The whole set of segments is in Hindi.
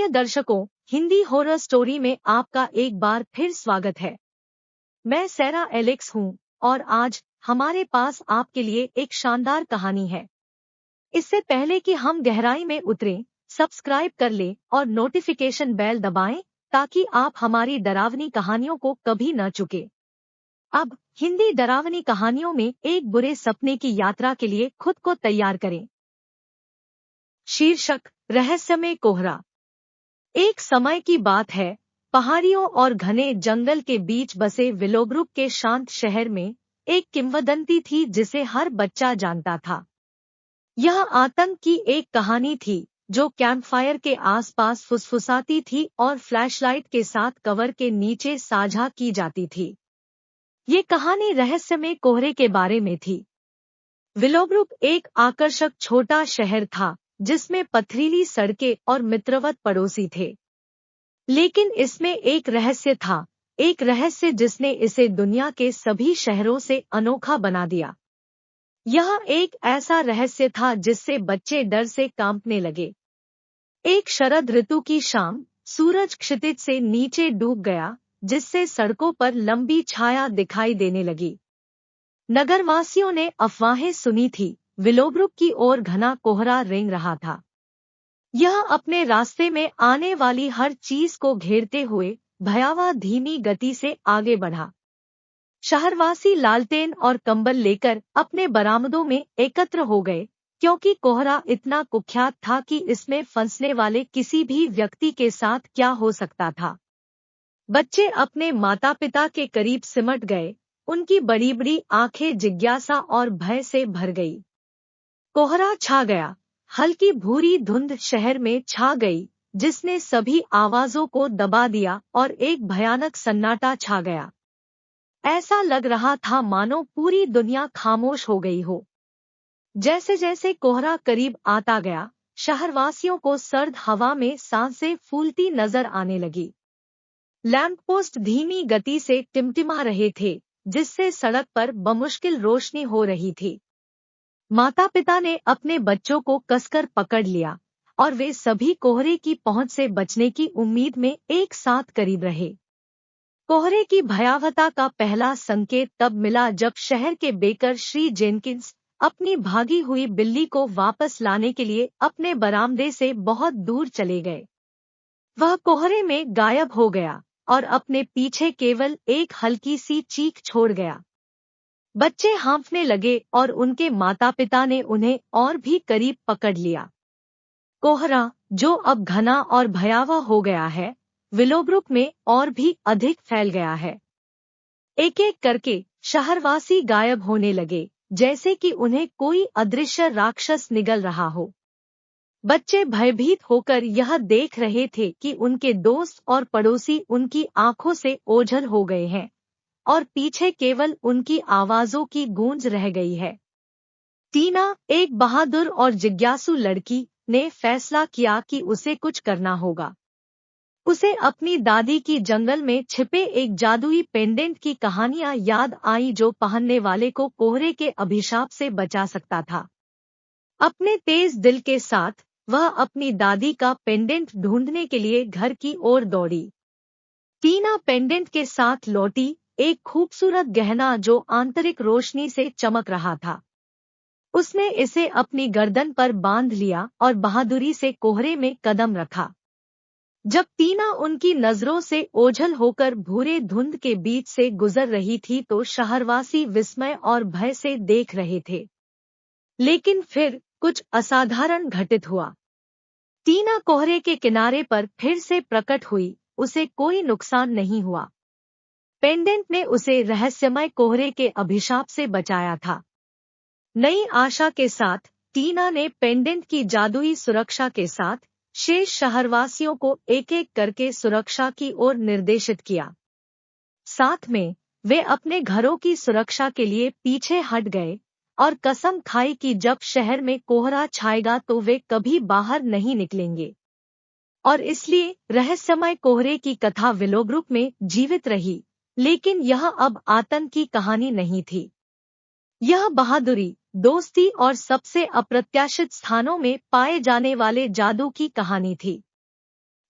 प्रिय दर्शकों, हिंदी हॉरर स्टोरी में आपका एक बार फिर स्वागत है। मैं सैरा एलेक्स हूँ और आज हमारे पास आपके लिए एक शानदार कहानी है। इससे पहले कि हम गहराई में उतरें, सब्सक्राइब कर लें और नोटिफिकेशन बेल दबाएं ताकि आप हमारी डरावनी कहानियों को कभी न चुके। अब हिंदी डरावनी कहानियों में एक बुरे सपने की यात्रा के लिए खुद को तैयार करें। शीर्षक: रहस्यमय कोहरा। एक समय की बात है, पहाड़ियों और घने जंगल के बीच बसे विलोब्रुक के शांत शहर में एक किंवदंती थी जिसे हर बच्चा जानता था। यह आतंक की एक कहानी थी जो कैंपफायर के आसपास फुसफुसाती थी और फ्लैशलाइट के साथ कवर के नीचे साझा की जाती थी। ये कहानी रहस्यमय कोहरे के बारे में थी। विलोब्रुक एक आकर्षक छोटा शहर था जिसमें पथरीली सड़कें और मित्रवत पड़ोसी थे। लेकिन इसमें एक रहस्य था, एक रहस्य जिसने इसे दुनिया के सभी शहरों से अनोखा बना दिया। यह एक ऐसा रहस्य था जिससे बच्चे डर से कांपने लगे। एक शरद ऋतु की शाम, सूरज क्षितिज से नीचे डूब गया, जिससे सड़कों पर लंबी छाया दिखाई देने लगी। नगरवासियों ने अफवाहें सुनी थी, विलोब्रुक की ओर घना कोहरा रेंग रहा था। यह अपने रास्ते में आने वाली हर चीज को घेरते हुए भयावह धीमी गति से आगे बढ़ा। शहरवासी लालटेन और कंबल लेकर अपने बरामदों में एकत्र हो गए, क्योंकि कोहरा इतना कुख्यात था कि इसमें फंसने वाले किसी भी व्यक्ति के साथ क्या हो सकता था। बच्चे अपने माता पिता के करीब सिमट गए, उनकी बड़ी बड़ी आंखें जिज्ञासा और भय से भर गई। कोहरा छा गया, हल्की भूरी धुंध शहर में छा गई, जिसने सभी आवाजों को दबा दिया और एक भयानक सन्नाटा छा गया। ऐसा लग रहा था मानो पूरी दुनिया खामोश हो गई हो। जैसे जैसे कोहरा करीब आता गया, शहरवासियों को सर्द हवा में सांसें फूलती नजर आने लगी। लैंप पोस्ट धीमी गति से टिमटिमा रहे थे, जिससे सड़क पर बमुश्किल रोशनी हो रही थी। माता पिता ने अपने बच्चों को कसकर पकड़ लिया और वे सभी कोहरे की पहुंच से बचने की उम्मीद में एक साथ करीब रहे। कोहरे की भयावहता का पहला संकेत तब मिला जब शहर के बेकर श्री जेनकिंस अपनी भागी हुई बिल्ली को वापस लाने के लिए अपने बरामदे से बहुत दूर चले गए। वह कोहरे में गायब हो गया और अपने पीछे केवल एक हल्की सी चीख छोड़ गया। बच्चे हाँफने लगे और उनके माता पिता ने उन्हें और भी करीब पकड़ लिया। कोहरा, जो अब घना और भयावह हो गया है, विलोब्रुक में और भी अधिक फैल गया है। एक एक करके शहरवासी गायब होने लगे, जैसे कि उन्हें कोई अदृश्य राक्षस निगल रहा हो। बच्चे भयभीत होकर यह देख रहे थे कि उनके दोस्त और पड़ोसी उनकी आंखों से ओझल हो गए हैं और पीछे केवल उनकी आवाजों की गूंज रह गई है। टीना, एक बहादुर और जिज्ञासु लड़की, ने फैसला किया कि उसे कुछ करना होगा। उसे अपनी दादी की जंगल में छिपे एक जादुई पेंडेंट की कहानियां याद आई जो पहनने वाले को कोहरे के अभिशाप से बचा सकता था। अपने तेज दिल के साथ वह अपनी दादी का पेंडेंट ढूंढने के लिए घर की ओर दौड़ी। टीना पेंडेंट के साथ लौटी, एक खूबसूरत गहना जो आंतरिक रोशनी से चमक रहा था। उसने इसे अपनी गर्दन पर बांध लिया और बहादुरी से कोहरे में कदम रखा। जब टीना उनकी नजरों से ओझल होकर भूरे धुंध के बीच से गुजर रही थी तो शहरवासी विस्मय और भय से देख रहे थे। लेकिन फिर कुछ असाधारण घटित हुआ। टीना कोहरे के किनारे पर फिर से प्रकट हुई, उसे कोई नुकसान नहीं हुआ। पेंडेंट ने उसे रहस्यमय कोहरे के अभिशाप से बचाया था। नई आशा के साथ टीना ने पेंडेंट की जादुई सुरक्षा के साथ शेष शहरवासियों को एक एक करके सुरक्षा की ओर निर्देशित किया। साथ में वे अपने घरों की सुरक्षा के लिए पीछे हट गए और कसम खाई कि जब शहर में कोहरा छाएगा तो वे कभी बाहर नहीं निकलेंगे। और इसलिए रहस्यमय कोहरे की कथा विलोब्रुक में जीवित रही, लेकिन यह अब आतंक की कहानी नहीं थी। यह बहादुरी, दोस्ती और सबसे अप्रत्याशित स्थानों में पाए जाने वाले जादू की कहानी थी।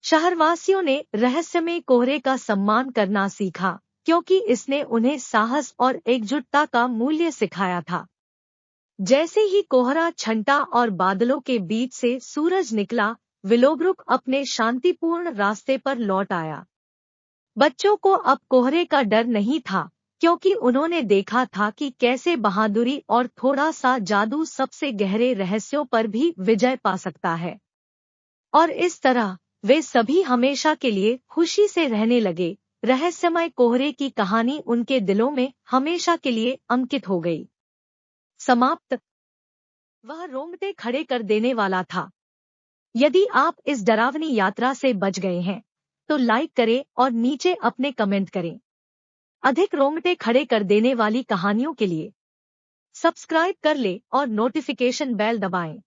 शहरवासियों ने रहस्यमय कोहरे का सम्मान करना सीखा, क्योंकि इसने उन्हें साहस और एकजुटता का मूल्य सिखाया था। जैसे ही कोहरा छंटा और बादलों के बीच से सूरज निकला, विलोब्रुक अपने शांतिपूर्ण रास्ते पर लौट आया। बच्चों को अब कोहरे का डर नहीं था, क्योंकि उन्होंने देखा था कि कैसे बहादुरी और थोड़ा सा जादू सबसे गहरे रहस्यों पर भी विजय पा सकता है। और इस तरह वे सभी हमेशा के लिए खुशी से रहने लगे। रहस्यमय कोहरे की कहानी उनके दिलों में हमेशा के लिए अंकित हो गई। समाप्त। वह रोंगटे खड़े कर देने वाला था। यदि आप इस डरावनी यात्रा से बच गए हैं, तो लाइक करें और नीचे अपने कमेंट करें। अधिक रोंगटे खड़े कर देने वाली कहानियों के लिए सब्सक्राइब कर ले और नोटिफिकेशन बेल दबाएं।